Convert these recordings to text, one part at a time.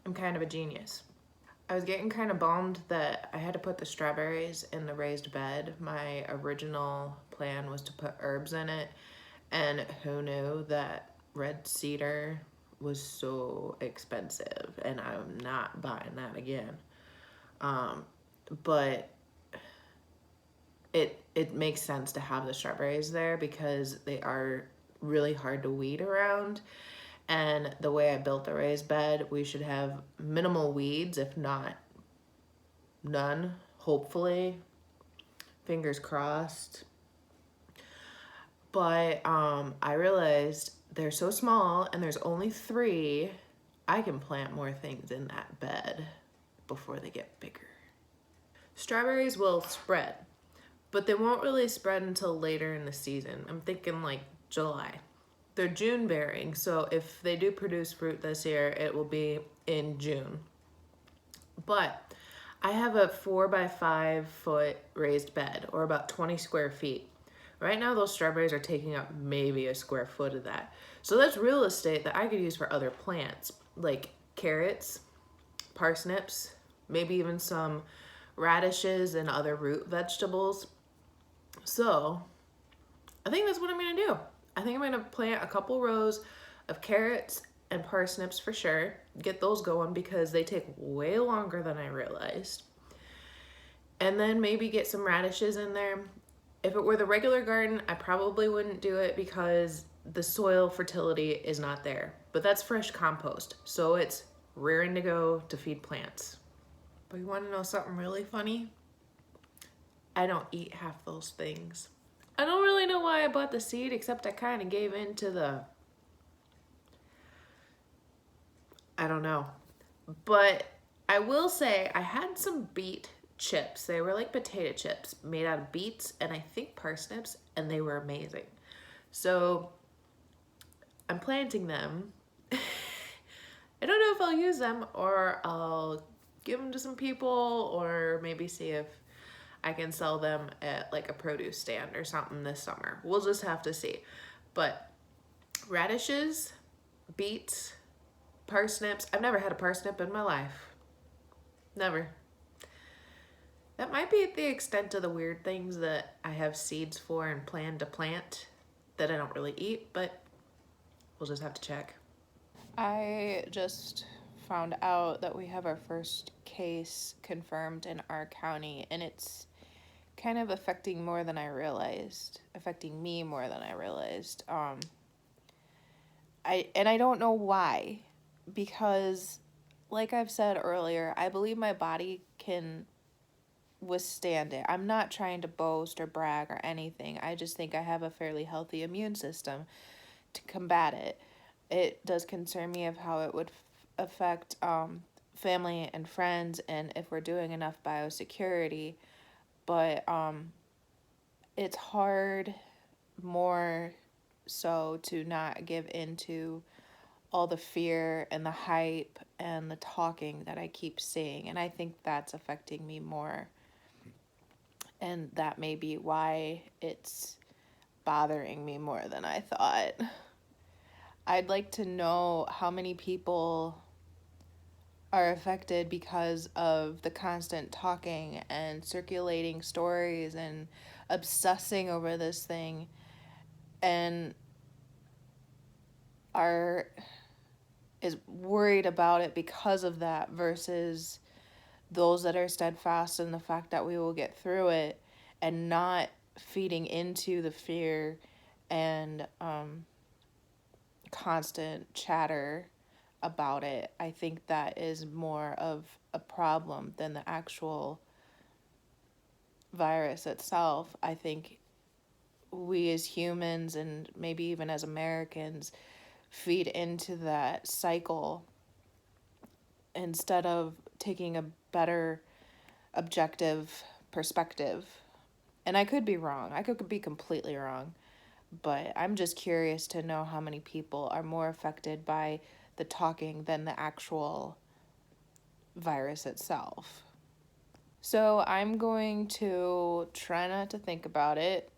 I'm kind of a genius. I was getting kind of bummed that I had to put the strawberries in the raised bed. My original plan was to put herbs in it, and who knew that red cedar was so expensive, and I'm not buying that again. But it makes sense to have the strawberries there because they are really hard to weed around. And the way I built the raised bed, we should have minimal weeds, if not none, hopefully. Fingers crossed. But I realized they're so small and there's only 3. I can plant more things in that bed before they get bigger. Strawberries will spread, but they won't really spread until later in the season. I'm thinking like July. They're June bearing, so if they do produce fruit this year, it will be in June. But I have a 4 by 5 foot raised bed, or about 20 square feet. Right now, those strawberries are taking up maybe a square foot of that. So that's real estate that I could use for other plants, like carrots, parsnips, maybe even some radishes and other root vegetables. So I think that's what I'm gonna do. I think I'm gonna plant a couple rows of carrots and parsnips for sure. Get those going because they take way longer than I realized. And then maybe get some radishes in there. If it were the regular garden, I probably wouldn't do it because the soil fertility is not there. But that's fresh compost, so it's raring to go to feed plants. But you want to know something really funny? I don't eat half those things. I don't really know why I bought the seed, except I kind of gave in to the... I don't know. But I will say I had some beet chips. They were like potato chips made out of beets and I think parsnips, and they were amazing. So I'm planting them. I don't know if I'll use them or I'll give them to some people or maybe see if I can sell them at like a produce stand or something this summer. We'll just have to see. But radishes, beets, parsnips. I've never had a parsnip in my life. Never. That might be the extent of the weird things that I have seeds for and plan to plant that I don't really eat, but we'll just have to check. I just found out that we have our first case confirmed in our county, and it's kind of affecting me more than I realized. I don't know why, because like I've said earlier, I believe my body can withstand it. I'm not trying to boast or brag or anything. I just think I have a fairly healthy immune system to combat it. It does concern me of how it would affect family and friends and if we're doing enough biosecurity, but it's hard more so to not give into all the fear and the hype and the talking that I keep seeing, and I think that's affecting me more, and that may be why it's bothering me more than I thought. I'd like to know how many people are affected because of the constant talking and circulating stories and obsessing over this thing, and is worried about it because of that, versus those that are steadfast in the fact that we will get through it and not feeding into the fear and constant chatter about it. I think that is more of a problem than the actual virus itself. I think we as humans and maybe even as Americans feed into that cycle instead of taking a better objective perspective. And I could be wrong. I could be completely wrong. But I'm just curious to know how many people are more affected by the talking than the actual virus itself. So I'm going to try not to think about it,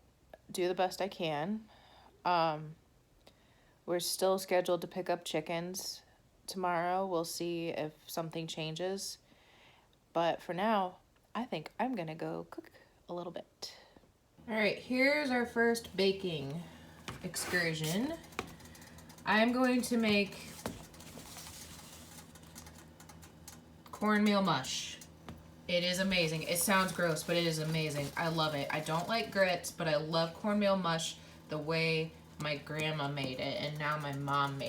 do the best I can. We're still scheduled to pick up chickens tomorrow we'll see if something changes. But for now, I think I'm gonna go cook a little bit. All right, here's our first baking excursion. I'm going to make cornmeal mush. It is amazing. It sounds gross, but it is amazing. I love it. I don't like grits, but I love cornmeal mush the way my grandma made it, and now my mom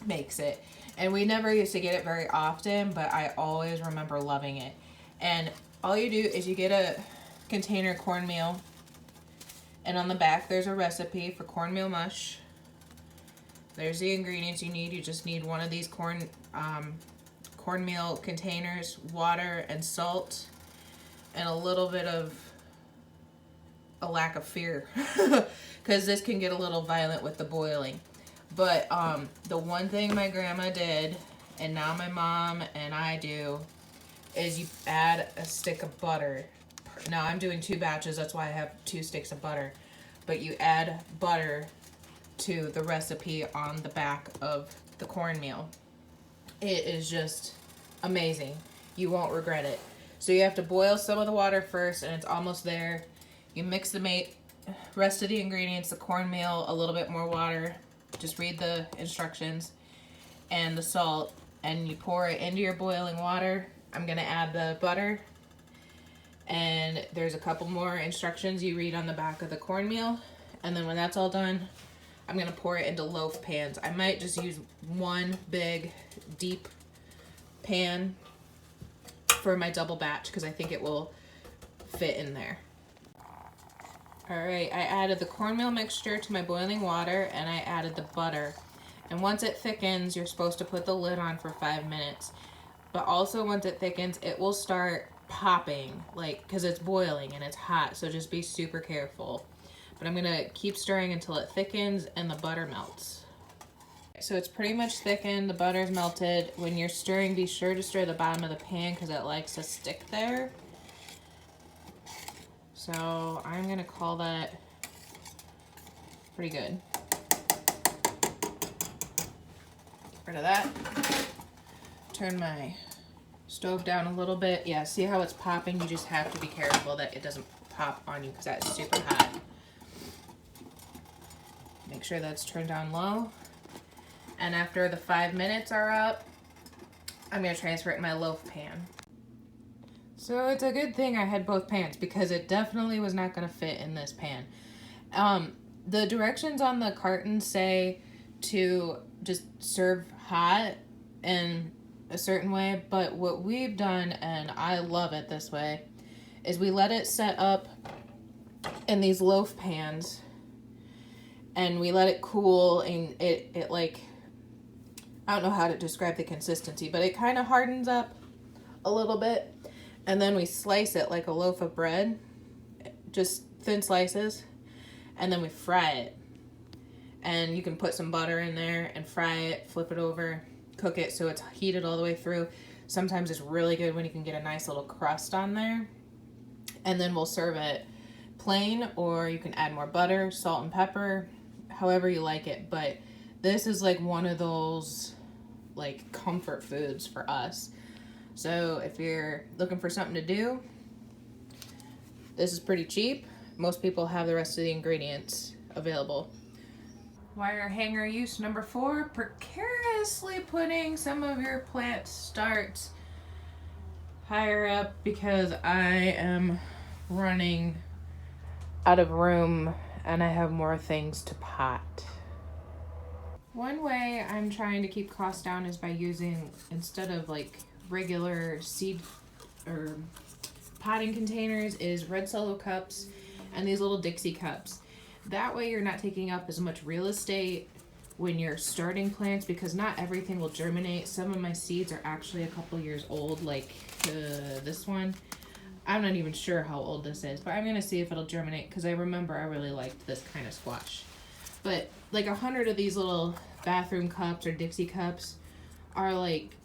makes it. And we never used to get it very often, but I always remember loving it. And all you do is you get a container of cornmeal, and on the back there's a recipe for cornmeal mush. There's the ingredients you need. You just need one of these cornmeal containers, water and salt, and a little bit of a lack of fear because this can get a little violent with the boiling. But the one thing my grandma did, and now my mom and I do, is you add a stick of butter. Now I'm doing 2 batches, that's why I have 2 sticks of butter. But you add butter to the recipe on the back of the cornmeal. It is just amazing. You won't regret it. So you have to boil some of the water first, and it's almost there. You mix the rest of the ingredients, the cornmeal, a little bit more water. Just read the instructions, and the salt, and you pour it into your boiling water. I'm gonna add the butter, and there's a couple more instructions you read on the back of the cornmeal. And then when that's all done, I'm gonna pour it into loaf pans. I might just use one big, deep pan for my double batch because I think it will fit in there. All right, I added the cornmeal mixture to my boiling water, and I added the butter. And once it thickens, you're supposed to put the lid on for 5 minutes. But also once it thickens, it will start popping, like, because it's boiling and it's hot, so just be super careful. But I'm gonna keep stirring until it thickens and the butter melts. So it's pretty much thickened, the butter's melted. When you're stirring, be sure to stir the bottom of the pan because it likes to stick there. So I'm gonna call that pretty good. Get rid of that. Turn my stove down a little bit. Yeah, see how it's popping? You just have to be careful that it doesn't pop on you because that's super hot. Make sure that's turned down low. And after the 5 minutes are up, I'm gonna transfer it in my loaf pan. So it's a good thing I had both pans because it definitely was not gonna fit in this pan. The directions on the carton say to just serve hot in a certain way, but what we've done, and I love it this way, is we let it set up in these loaf pans and we let it cool, and it like, I don't know how to describe the consistency, but it kind of hardens up a little bit. And then we slice it like a loaf of bread, just thin slices, and then we fry it. And you can put some butter in there and fry it, flip it over, cook it so it's heated all the way through. Sometimes it's really good when you can get a nice little crust on there. And then we'll serve it plain, or you can add more butter, salt and pepper, however you like it. But this is like one of those like comfort foods for us. So if you're looking for something to do, this is pretty cheap. Most people have the rest of the ingredients available. Wire hanger use number 4, precariously putting some of your plant starts higher up because I am running out of room and I have more things to pot. One way I'm trying to keep costs down is by using, instead of like regular seed or potting containers, is red Solo cups and these little Dixie cups. That way you're not taking up as much real estate when you're starting plants, because not everything will germinate. Some of my seeds are actually a couple years old, like this one. I'm not even sure how old this is, but I'm gonna see if it'll germinate because I remember I really liked this kind of squash. But like 100 of these little bathroom cups or Dixie cups are like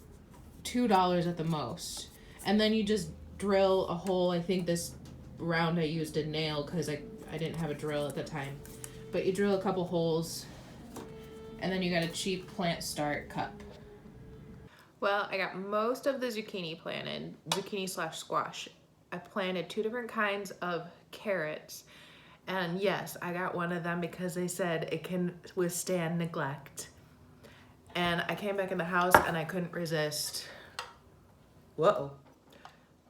$2 at the most. And then you just drill a hole. I think this round I used a nail because I didn't have a drill at the time. But you drill a couple holes and then you got a cheap plant start cup. Well, I got most of the zucchini planted, zucchini slash squash. I planted 2 different kinds of carrots. And yes, I got one of them because they said it can withstand neglect. And I came back in the house and I couldn't resist, whoa,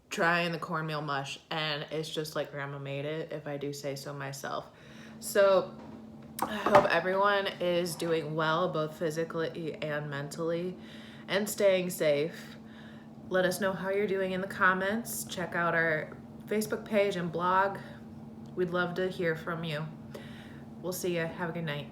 trying the cornmeal mush. And it's just like Grandma made it, if I do say so myself. So I hope everyone is doing well, both physically and mentally, and staying safe. Let us know how you're doing in the comments. Check out our Facebook page and blog. We'd love to hear from you. We'll see you. Have a good night.